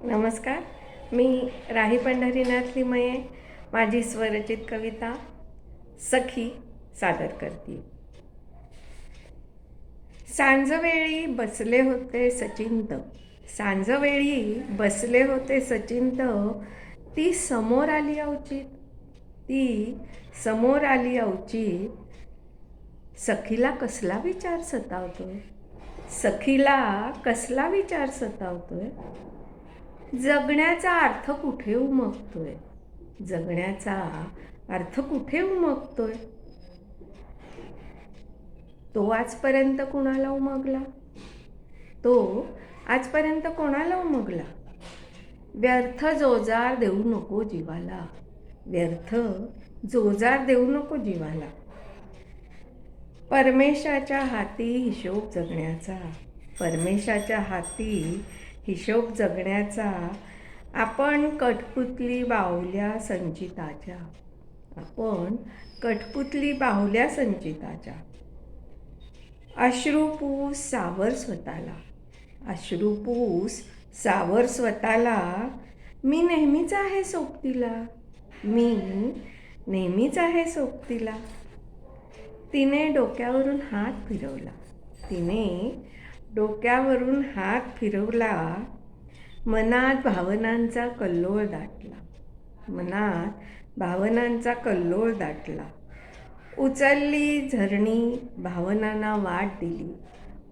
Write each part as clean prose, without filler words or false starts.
नमस्कार. मी राही पंढरीनाथ लिमये माझी स्वरचित कविता सखी सादर करते. सांजवेळी बसले होते सचिंत, सांजवेळी बसले होते सचिंत, ती समोर आली अवचित, ती समोर आली अवचित. सखीला कसला विचार सतावतोय, सखीला कसला विचार सतावतोय. जगण्याचा अर्थ कुठे उमगतोय, जगण्याचा अर्थ कुठे उमगतोय. तो आजपर्यंत कोणाला उमगला, तो आजपर्यंत कोणाला उमगला. व्यर्थ जोजार देऊ नको जीवाला, व्यर्थ जोजार देऊ नको जीवाला. परमेशाच्या हाती हिशोब जगण्याचा, परमेशाच्या हाती हिशोब जगण्याचा. आपण कठपुतली बाहुल्या संचिताच्या, आपण कठपुतली बाहुल्या संचिताच्या. अश्रुपूस सावर स्वतःला, अश्रुपूस सावर स्वतःला. मी नेहमीच आहे सोबतीला, मी नेहमीच आहे सोबतीला. तिने डोक्यावरून हात फिरवला, तिने डोक्यावरून हात फिरवला. मनात भावनांचा कल्लोळ दाटला, मनात भावनांचा कल्लोळ दाटला. उचलली झरणी भावनांना वाट दिली,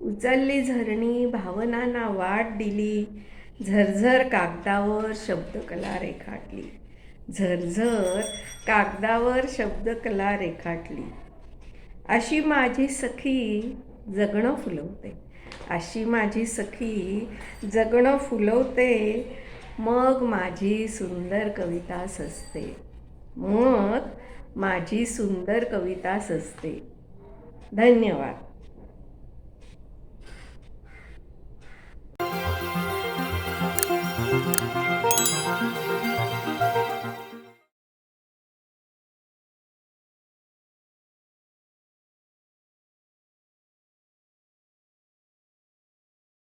उचलली झरणी भावनांना वाट दिली. झरझर कागदावर शब्दकला रेखाटली, झरझर कागदावर शब्दकला रेखाटली. अशी माझी सखी जगणं फुलवते, अशी माझी सखी जगणं फुलवते. मग माझी सुंदर कविता सजते, मग माझी सुंदर कविता सजते. धन्यवाद.